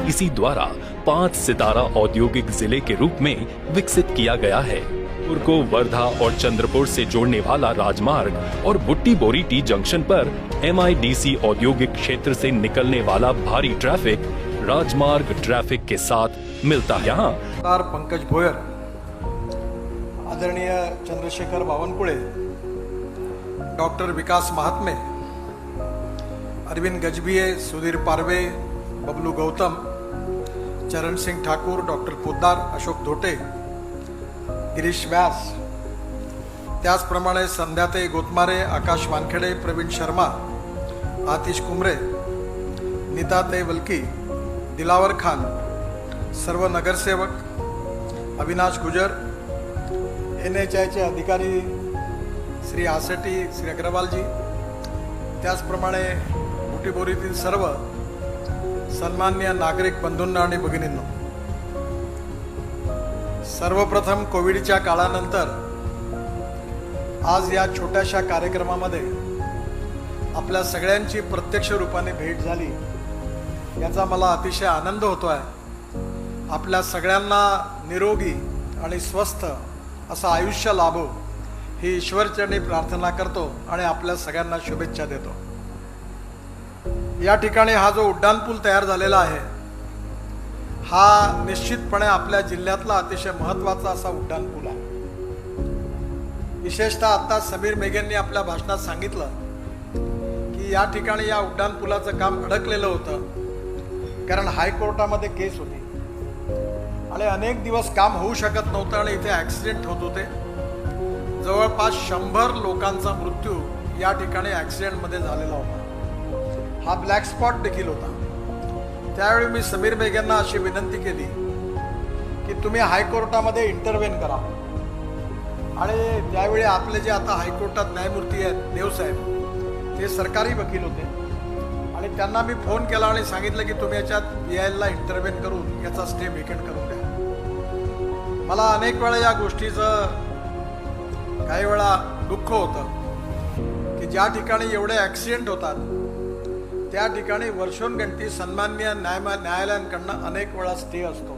इसी द्वारा 5 सितारा औद्योगिक जिले के रूप में विकसित किया गया है। पुर को वर्धा और चंद्रपुर से जोड़ने वाला राजमार्ग और बुट्टी बोरीटी जंक्शन पर MIDC औद्योगिक क्षेत्र से निकलने वाला भारी ट्रैफिक राजमार्ग ट्रैफिक के साथ मिलता है। यहाँ पंकज भोयर, आदरणीय चंद्रशेखर बावनकुळे, डॉक्टर विकास महात्मे, अरविंद गजभिये, सुधीर पारवे, बबलू गौतम, चरण सिंह ठाकुर, डॉक्टर पोद्दार, अशोक धोटे, गिरीश व्यास, त्याचप्रमाणे संध्याताई गोतमारे, आकाश वानखेडे, प्रवीण शर्मा, आतिश कुमरे, नीताताई वलकी, दिलावर खान, सर्व नगरसेवक, अविनाश गुजर, NHIचे अधिकारी श्री आसेटी, श्री अग्रवालजी, त्याचप्रमाणे बुटीबोरीतील सर्व सन्मान्य नागरिक बंधूंना आणि भगिनींनो, सर्वप्रथम कोविडच्या काळानंतर आज या छोट्याशा कार्यक्रमामध्ये आपल्या सगळ्यांची प्रत्यक्ष रूपाने भेट झाली याचा मला अतिशय आनंद होतो आहे। आपल्या सगळ्यांना निरोगी आणि स्वस्थ असं आयुष्य लाभो ही ईश्वरचरणी प्रार्थना करतो आणि आपल्या सगळ्यांना शुभेच्छा देतो। या ठिकाणी हा जो उड्डाणपूल तयार झालेला आहे हा निश्चितपणे आपल्या जिल्ह्यातला अतिशय महत्त्वाचा असा उड्डाणपूल आहे। विशेषतः आता समीर मेघेंनी आपल्या भाषणात सांगितलं की या ठिकाणी या उड्डाणपुलाचं काम अडकलेलं होतं कारण हायकोर्टामध्ये केस होती आणि अनेक दिवस काम होऊ शकत नव्हतं आणि इथे ॲक्सिडेंट होत होते। जवळपास 100 लोकांचा मृत्यू या ठिकाणी ॲक्सिडेंटमध्ये झालेला होता। हा ब्लॅक स्पॉट देखील होता। त्यावेळी मी समीर मेघेंना अशी विनंती केली की तुम्ही हायकोर्टामध्ये इंटरव्हेन करा आणि त्यावेळी आपले जे आता हायकोर्टात न्यायमूर्ती आहेत देवसाहेब ते सरकारी वकील होते आणि त्यांना मी फोन केला आणि सांगितलं की तुम्ही याच्यात VILला इंटरव्हेन करून याचा स्टे व्हेकेंट करून द्या। मला अनेक वेळा या गोष्टीचं काही वेळा दुःख होतं की ज्या ठिकाणी एवढे ॲक्सिडेंट होतात त्या ठिकाणी वर्षोनगणती सन्मान्य न्यायालयांकडनं अनेक वेळा स्टे असतो।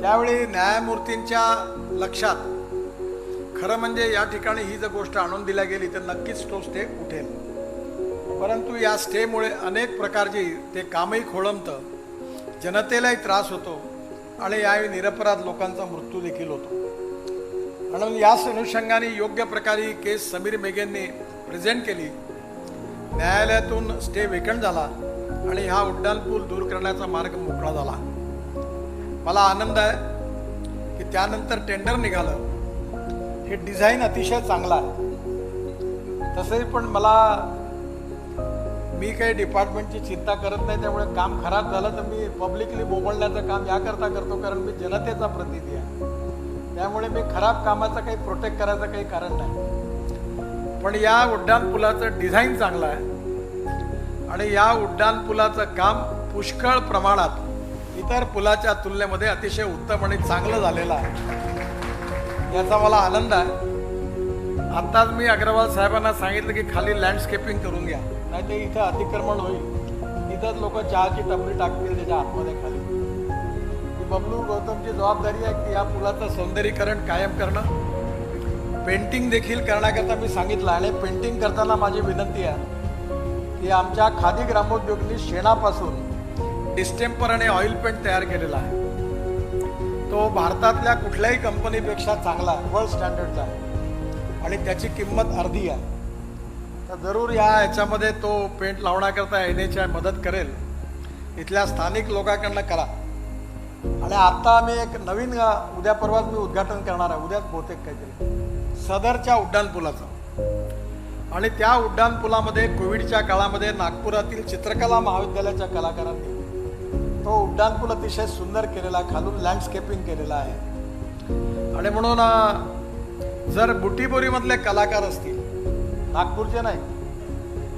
त्यावेळी न्यायमूर्तींच्या लक्षात खरं म्हणजे या ठिकाणी ही जर गोष्ट आणून दिल्या गेली तर नक्कीच तो स्टे उठेल, परंतु या स्टेमुळे अनेक प्रकारची ते कामही खोळंबतं, जनतेलाही त्रास होतो आणि यावेळी निरपराध लोकांचा मृत्यू देखील होतो। म्हणून याच अनुषंगाने योग्य प्रकारे केस समीर मेघेंनी प्रेझेंट केली, न्यायालयातून स्टे वेकंट झाला आणि हा उड्डाणपूल दूर करण्याचा मार्ग मोकळा झाला। मला आनंद आहे की त्यानंतर टेंडर निघालं। हे डिझाईन अतिशय चांगलं आहे। तसंही पण मी काही डिपार्टमेंटची चिंता करत नाही, त्यामुळे काम खराब झालं तर मी पब्लिकली बोबळण्याचं काम याकरता करतो कारण मी जनतेचा प्रतिनिधी आहे। त्यामुळे मी खराब कामाचं काही प्रोटेक्ट करायचं काही कारण नाही, पण या उड्डाणपुलाचं डिझाईन चांगलं आहे आणि या उड्डाणपुलाचं काम पुष्कळ प्रमाणात इतर पुलाच्या तुलनेमध्ये अतिशय उत्तम आणि चांगलं झालेलं आहे, याचा मला आनंद आहे। आत्ताच मी अग्रवाल साहेबांना सांगितलं की खाली लँडस्केपिंग करून घ्या, नाही तर इथं अतिक्रमण होईल, इथंच लोक चहाची टपरी टाकतील त्याच्या आतमध्ये खाली। ही बबलू गौतमची जबाबदारी आहे की या पुलाचं सौंदर्यीकरण कायम करणं, पेंटिंग देखील करण्याकरता मी सांगितलं आणि पेंटिंग करताना माझी विनंती आहे की आमच्या खादी ग्रामोद्योगनी शेणापासून डिस्टेम्पर आणि ऑइल पेंट तयार केलेला आहे, तो भारतातल्या कुठल्याही कंपनीपेक्षा चांगला आहे, वर्ल्ड स्टँडर्डचा आहे आणि त्याची किंमत अर्धी आहे। तर जरूर याच्यामध्ये तो पेंट लावण्याकरता NHI मदत करेल, इथल्या स्थानिक लोकांकडनं करा। आणि आता आम्ही एक नवीन उद्या परवाच मी उद्घाटन करणार आहे, उद्याच बहुतेक काहीतरी सदरच्या उड्डाणपुलाचं। आणि त्या उड्डाणपुलामध्ये कोविडच्या काळामध्ये नागपुरातील चित्रकला महाविद्यालयाच्या कलाकारांनी तो उड्डाणपूल अतिशय सुंदर केलेला, खालून लँडस्केपिंग केलेला आहे। आणि म्हणून जर बुटीबोरीमधले कलाकार असतील, नागपूरचे नाही,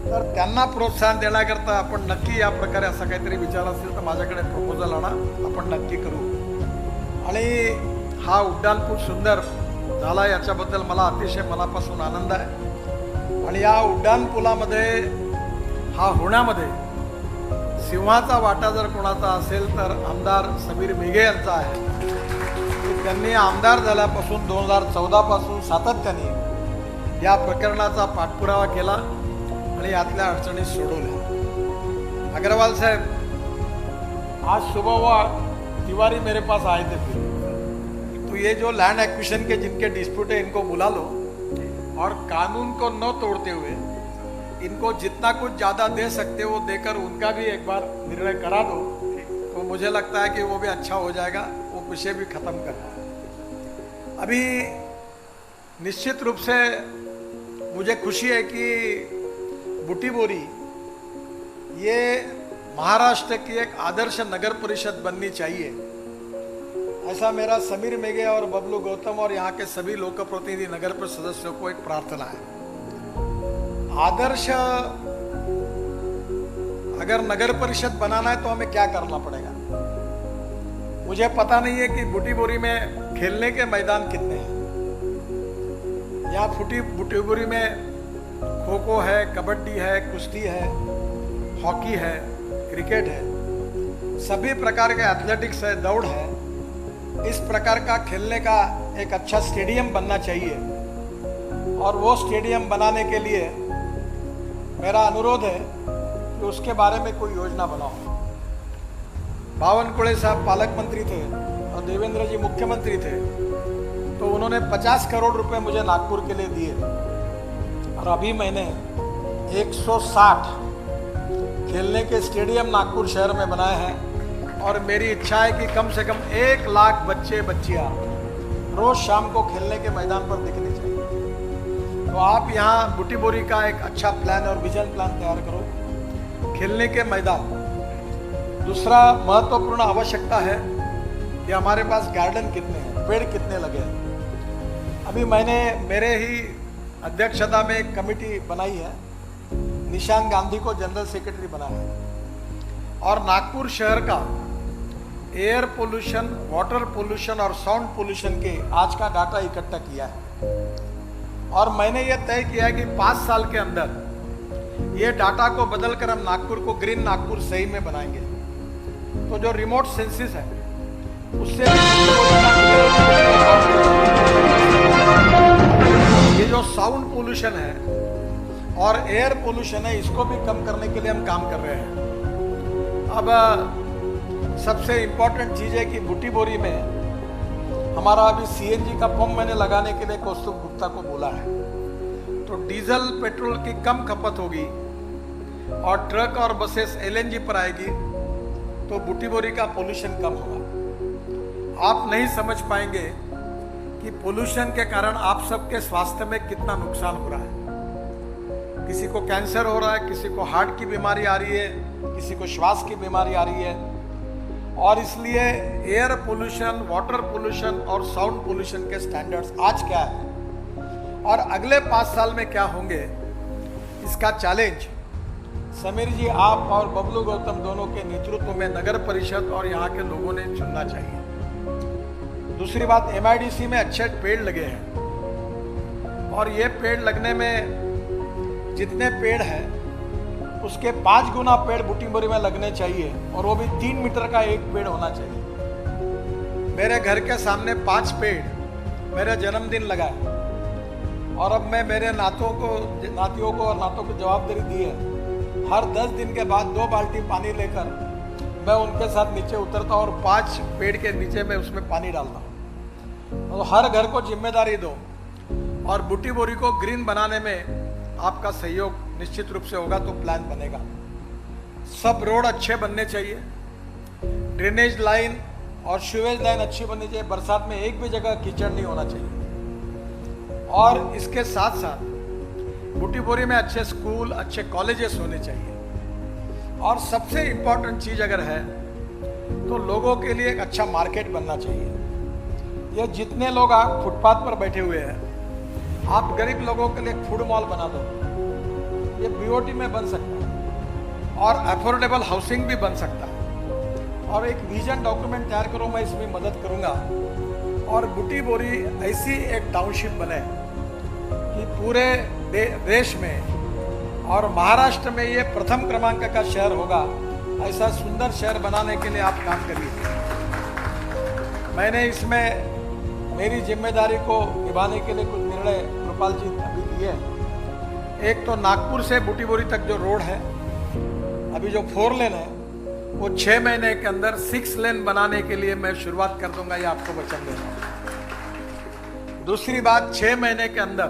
तर त्यांना प्रोत्साहन देण्याकरता आपण नक्की या प्रकारे असा काहीतरी विचार असेल तर माझ्याकडे प्रपोजल आणा, आपण नक्की करू। आणि हा उड्डाणपूल सुंदर झाला याच्याबद्दल मला अतिशय मनापासून आनंद आहे। आणि या उड्डाणपुलामध्ये हा होण्यामध्ये सिंहाचा वाटा जर कोणाचा असेल तर आमदार समीर मेघे यांचा आहे. त्यांनी आमदार झाल्यापासून 2014 पासून सातत्याने या प्रकरणाचा पाठपुरावा केला आणि यातल्या अडचणी सोडवल्या. अग्रवाल साहब, आज सुबह वो तिवारी मेरे पास आए थे फिर, तो ये जो लैंड एक्विजिशन के जिनके डिस्प्यूट है इनको बुला लो और कानून को न तोड़ते हुए इनको जितना कुछ ज़्यादा दे सकते हो देकर उनका भी एक बार निर्णय करा दो, तो मुझे लगता है कि वो भी अच्छा हो जाएगा. वो विषय भी खत्म करना. अभी निश्चित रूप से मुझे खुशी है कि बुटी बोरी ये महाराष्ट्र की एक आदर्श नगर परिषद बननी चाहिए, ऐसा मेरा समीर मेघे और बबलू गौतम और यहाँ के सभी लोक प्रतिनिधि नगर परिषद सदस्यों को एक प्रार्थना है. आदर्श अगर नगर परिषद बनाना है तो हमें क्या करना पड़ेगा. मुझे पता नहीं है कि बुटी बोरी में खेलने के मैदान कितने हैं. यहाँ बुटी बोरी में खो खो है, कबड्डी है, कुश्ती है, हॉकी है, क्रिकेट है, सभी प्रकार के एथलेटिक्स है, दौड़ है. इस प्रकार का खेलने का एक अच्छा स्टेडियम बनना चाहिए और वो स्टेडियम बनाने के लिए मेरा अनुरोध है कि उसके बारे में कोई योजना बनाओ. बावनकुळे साहब पालक मंत्री थे और देवेंद्र जी मुख्यमंत्री थे, तो उन्होंने 50 करोड़ रुपए मुझे नागपुर के लिए दिए और अभी मैंने 160 खेलने के स्टेडियम नागपुर शहर में बनाए हैं और मेरी इच्छा है कि कम से कम 1 लाख बच्चे बच्चियां रोज शाम को खेलने के मैदान पर दिखने चाहिए. तो आप यहाँ बुटी बोरी का एक अच्छा प्लान और विजन प्लान तैयार करो, खेलने के मैदान. दूसरा महत्वपूर्ण आवश्यकता है कि हमारे पास गार्डन कितने हैं, पेड़ कितने लगे हैं. अभी मैंने मेरे ही अध्यक्षता में एक कमेटी बनाई है, निशान गांधी को जनरल सेक्रेटरी बनाया है और नागपुर शहर का एयर पोल्यूशन, वाटर पोल्यूशन और साउंड पोल्यूशन के आज का डाटा इकट्ठा किया है और मैंने ये तय किया है कि 5 साल के अंदर ये डाटा को बदलकर हम नागपुर को ग्रीन नागपुर सही में बनाएंगे. तो जो रिमोट सेंसिस है उससे ये जो साउंड पोल्यूशन है और एयर पोल्यूशन है इसको भी कम करने के लिए हम काम कर रहे हैं. अब सबसे इम्पोर्टेंट चीज़ है कि बुटी बोरी में हमारा अभी सीएनजी का पंप मैंने लगाने के लिए कौस्तुभ गुप्ता को बोला है, तो डीजल पेट्रोल की कम खपत होगी और ट्रक और बसेस एलएनजी पर आएगी तो बुटी बोरी का पोल्यूशन कम होगा. आप नहीं समझ पाएंगे कि पोल्यूशन के कारण आप सबके स्वास्थ्य में कितना नुकसान हो रहा है. किसी को कैंसर हो रहा है, किसी को हार्ट की बीमारी आ रही है, किसी को श्वास की बीमारी आ रही है और इसलिए एयर पोल्यूशन, वाटर पोल्यूशन और साउंड पोल्यूशन के स्टैंडर्ड्स आज क्या है और अगले 5 साल में क्या होंगे, इसका चैलेंज समीर जी आप और बबलू गौतम दोनों के नेतृत्व में नगर परिषद और यहाँ के लोगों ने चुनना चाहिए. दूसरी बात, एमआईडीसी में अच्छे पेड़ लगे हैं और ये पेड़ लगने में जितने पेड़ हैं उसके 5 गुना पेड़ बुटी बोरी में लगने चाहिए और वो भी 3 मीटर का एक पेड़ होना चाहिए. मेरे घर के सामने 5 पेड़ मेरे जन्मदिन लगाए और अब मैं मेरे नातियों को जवाबदारी दी है, हर 10 दिन के बाद 2 बाल्टी पानी लेकर मैं उनके साथ नीचे उतरता हूँ और 5 पेड़ के नीचे मैं उसमें पानी डालता हूँ. तो हर घर को जिम्मेदारी दो और बुटी बोरी को ग्रीन बनाने में आपका सहयोग निश्चित रूप से होगा तो प्लान बनेगा. सब रोड अच्छे बनने चाहिए, ड्रेनेज लाइन और सीवेज लाइन अच्छी बननी चाहिए, बरसात में एक भी जगह कीचड़ नहीं होना चाहिए और इसके साथ साथ बुटी बोरी में अच्छे स्कूल, अच्छे कॉलेजेस होने चाहिए और सबसे इम्पोर्टेंट चीज़ अगर है तो लोगों के लिए एक अच्छा मार्केट बनना चाहिए. ये जितने लोग आप फुटपाथ पर बैठे हुए हैं, आप गरीब लोगों के लिए एक फूड मॉल बना दो, ये बीओटी में बन सकता है और अफोर्डेबल हाउसिंग भी बन सकता है और एक विजन डॉक्यूमेंट तैयार करो, मैं इसमें मदद करूंगा और बुटी बोरी ऐसी एक टाउनशिप बने कि पूरे देश में और महाराष्ट्र में ये प्रथम क्रमांक का शहर होगा ऐसा सुंदर शहर बनाने के लिए आप काम करिए। मैंने इसमें मेरी जिम्मेदारी को निभाने के लिए कुछ निर्णय कृपाल जी अभी लिए हैं। एक तो नागपुर से बूटीबोरी तक जो रोड है, अभी जो 4 लेन है, वो 6 महीने के अंदर 6 लेन बनाने के लिए मैं शुरुआत कर दूंगा, ये आपको वचन दे रहा हूं। दूसरी बात, 6 महीने के अंदर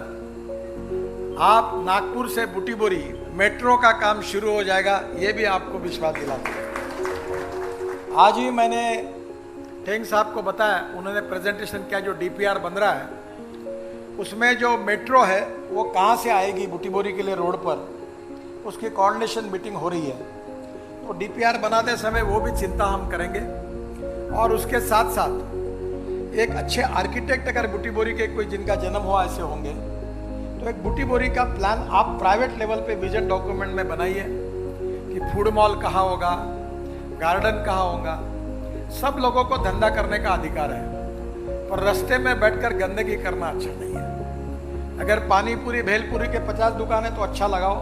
आप नागपुर से बूटीबोरी मेट्रो का काम शुरू हो जाएगा, ये भी आपको विश्वास दिलाता हूं। आज ही मैंने ठेंग साहब को बताया, उन्होंने प्रेजेंटेशन किया, जो डीपीआर बन रहा है उसमें जो मेट्रो है वो कहाँ से आएगी बूटीबोरी के लिए रोड पर, उसकी कोऑर्डिनेशन मीटिंग हो रही है। तो डीपीआर बनाते समय वो भी चिंता हम करेंगे। और उसके साथ साथ एक अच्छे आर्किटेक्ट अगर बूटीबोरी के कोई जिनका जन्म हुआ ऐसे होंगे, तो एक बूटीबोरी का प्लान आप प्राइवेट लेवल पे विजन डॉक्यूमेंट में बनाइए कि फूड मॉल कहाँ होगा, गार्डन कहाँ होगा। सब लोगों को धंधा करने का अधिकार है, पर रास्ते में बैठकर गंदगी करना अच्छा नहीं है। अगर पानी पूरी भेलपुरी के 50 दुकानें तो अच्छा लगाओ,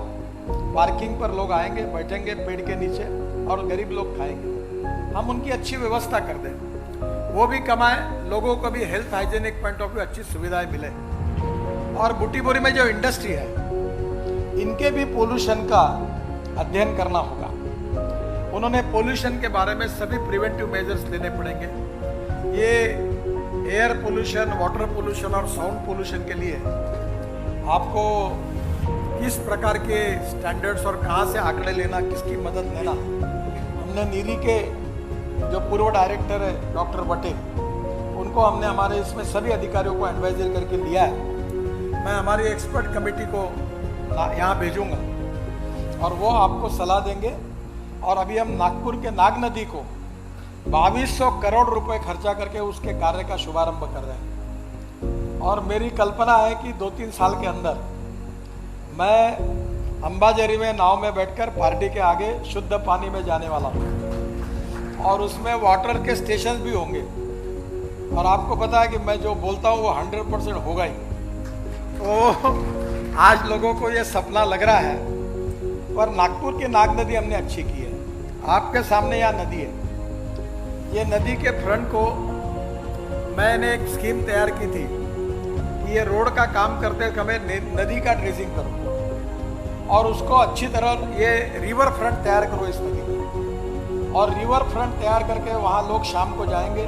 पार्किंग पर लोग आएंगे, बैठेंगे पेड़ के नीचे और गरीब लोग खाएंगे। हम उनकी अच्छी व्यवस्था कर दें, वो भी कमाएं, लोगों को भी health hygienic point of view अच्छी सुविधाएं मिले। और बूटीबोरी में जो इंडस्ट्री है, इनके भी पोल्यूशन का अध्ययन करना होगा। उन्होंने पोल्यूशन के बारे में सभी प्रिवेंटिव मेजर्स लेने पड़ेंगे। ये एयर पोल्यूशन, वाटर पोल्यूशन और साउंड पोल्यूशन के लिए आपको किस प्रकार के स्टैंडर्ड्स और कहाँ से आंकड़े लेना, किसकी मदद लेना, हमने नीरी के जो पूर्व डायरेक्टर है डॉक्टर बटे, उनको हमने हमारे इसमें सभी अधिकारियों को एडवाइजर करके लिया है। मैं हमारी एक्सपर्ट कमेटी को यहाँ भेजूंगा और वो आपको सलाह देंगे। और अभी हम नागपुर के नाग नदी को 2200 करोड़ रुपए खर्चा करके उसके कार्य का शुभारंभ कर रहे हैं। और मेरी कल्पना है कि 2-3 साल के अंदर मैं अंबाझरी में नाव में बैठकर पार्टी के आगे शुद्ध पानी में जाने वाला हूँ और उसमें वाटर के स्टेशन भी होंगे। और आपको पता है कि मैं जो बोलता हूँ वो 100% होगा ही। तो आज लोगों को ये सपना लग रहा है, पर नागपुर की नाग नदी हमने अच्छी की है। आपके सामने यहाँ नदी है, ये नदी के फ्रंट को मैंने एक स्कीम तैयार की थी कि ये रोड का काम करते समय नदी का ड्रेसिंग करो और उसको अच्छी तरह ये रिवर फ्रंट तैयार करो इस नदी में। और रिवर फ्रंट तैयार करके वहाँ लोग शाम को जाएंगे,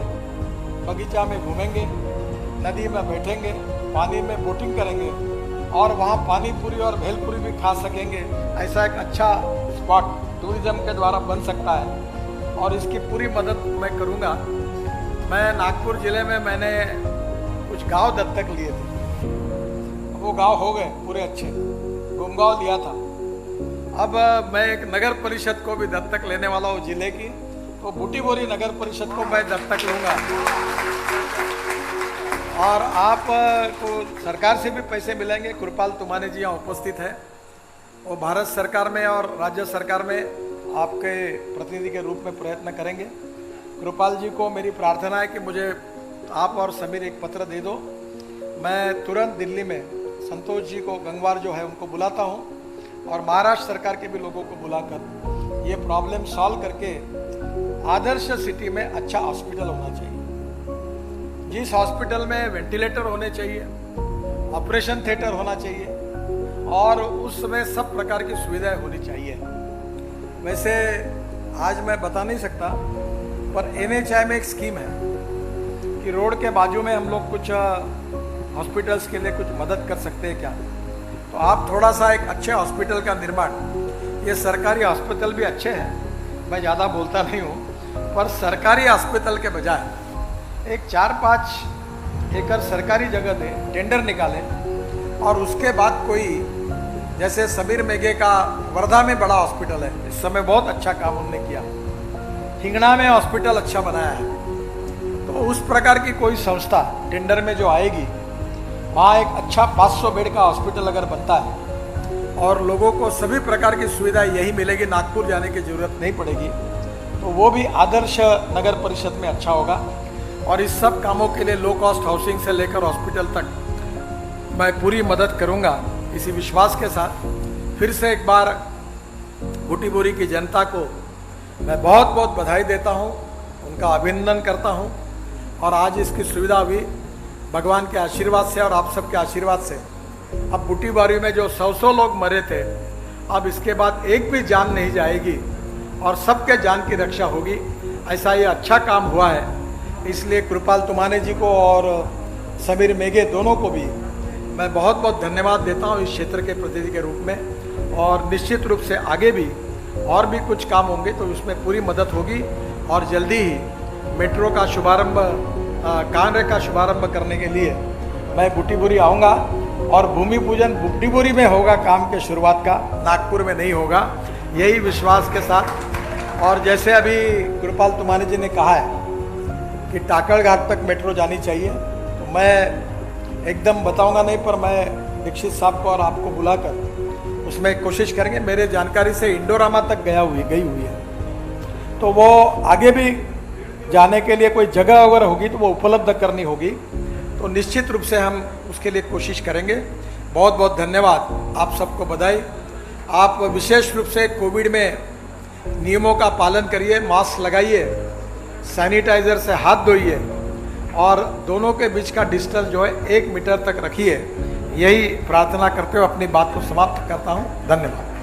बगीचा में घूमेंगे, नदी में बैठेंगे, पानी में बोटिंग करेंगे और वहाँ पानी पूरी और भेलपुरी भी खा सकेंगे। ऐसा एक अच्छा स्पॉट टूरिज्म के द्वारा बन सकता है और इसकी पूरी मदद मैं करूँगा। मैं नागपुर ज़िले में मैंने कुछ गांव दत्तक लिए थे, वो गांव हो गए पूरे अच्छे, गुमगांव लिया था। अब मैं एक नगर परिषद को भी दत्तक लेने वाला हूँ ज़िले की, तो बूटीबोरी नगर परिषद को मैं दत्तक लूँगा। और आप को सरकार से भी पैसे मिलेंगे। कृपाल तुमाने जी यहाँ उपस्थित है, वो भारत सरकार में और राज्य सरकार में आपके प्रतिनिधि के रूप में प्रयत्न करेंगे। कृपाल जी को मेरी प्रार्थना है कि मुझे आप और समीर एक पत्र दे दो, मैं तुरंत दिल्ली में संतोष जी को, गंगवार जो है उनको बुलाता हूँ और महाराष्ट्र सरकार के भी लोगों को बुलाकर ये प्रॉब्लम सॉल्व करके आदर्श सिटी में अच्छा हॉस्पिटल होना चाहिए, जिस हॉस्पिटल में वेंटिलेटर होने चाहिए, ऑपरेशन थिएटर होना चाहिए और उसमें सब प्रकार की सुविधाएं होनी चाहिए। वैसे आज मैं बता नहीं सकता, पर NHI में एक स्कीम है कि रोड के बाजू में हम लोग कुछ हॉस्पिटल्स के लिए कुछ मदद कर सकते हैं क्या। तो आप थोड़ा सा एक अच्छे हॉस्पिटल का निर्माण, ये सरकारी हॉस्पिटल भी अच्छे हैं, मैं ज़्यादा बोलता नहीं हूँ, पर सरकारी हॉस्पिटल के बजाय एक 4-5 एकड़ सरकारी जगह दे, टेंडर निकालें और उसके बाद कोई, जैसे समीर मेघे का वर्धा में बड़ा हॉस्पिटल है, इस समय बहुत अच्छा काम उन्होंने किया, हिंगणा में हॉस्पिटल अच्छा बनाया है, तो उस प्रकार की कोई संस्था टेंडर में जो आएगी, वहाँ एक अच्छा 500 बेड का हॉस्पिटल अगर बनता है और लोगों को सभी प्रकार की सुविधा यही मिलेगी, नागपुर जाने की जरूरत नहीं पड़ेगी, तो वो भी आदर्श नगर परिषद में अच्छा होगा। और इस सब कामों के लिए लो कॉस्ट हाउसिंग से लेकर हॉस्पिटल तक मैं पूरी मदद करूंगा। इसी विश्वास के साथ फिर से एक बार बूटीबोरी की जनता को मैं बहुत बहुत बधाई देता हूँ, उनका अभिनंदन करता हूँ। और आज इसकी सुविधा हुई भगवान के आशीर्वाद से और आप सबके आशीर्वाद से। अब बूटी बारी में जो 100 लोग मरे थे, अब इसके बाद एक भी जान नहीं जाएगी और सबके जान की रक्षा होगी। ऐसा ये अच्छा काम हुआ है, इसलिए कृपाल तुमाने जी को और समीर मेघे दोनों को भी मैं बहुत बहुत धन्यवाद देता हूँ इस क्षेत्र के प्रतिनिधि के रूप में। और निश्चित रूप से आगे भी और भी कुछ काम होंगे तो उसमें पूरी मदद होगी। और जल्दी ही मेट्रो का शुभारंभ, कार्य का शुभारंभ करने के लिए मैं बुटीबोरी आऊँगा और भूमि पूजन बुटीबोरी में होगा, काम के शुरुआत का नागपुर में नहीं होगा, यही विश्वास के साथ। और जैसे अभी कृपाल तुमाने जी ने कहा है कि टाकड़ घाट तक मेट्रो जानी चाहिए, तो मैं एकदम बताऊंगा नहीं, पर मैं दीक्षित साहब को और आपको बुलाकर उसमें कोशिश करेंगे। मेरे जानकारी से इंडोरामा तक गई हुई है, तो वो आगे भी जाने के लिए कोई जगह अगर होगी तो वो उपलब्ध करनी होगी, तो निश्चित रूप से हम उसके लिए कोशिश करेंगे। बहुत बहुत धन्यवाद, आप सबको बधाई। आप विशेष रूप से कोविड में नियमों का पालन करिए, मास्क लगाइए, सैनिटाइजर से हाथ धोइए और दोनों के बीच का डिस्टेंस जो है 1 मीटर तक रखिए। यही प्रार्थना करते हुए अपनी बात को समाप्त करता हूँ। धन्यवाद।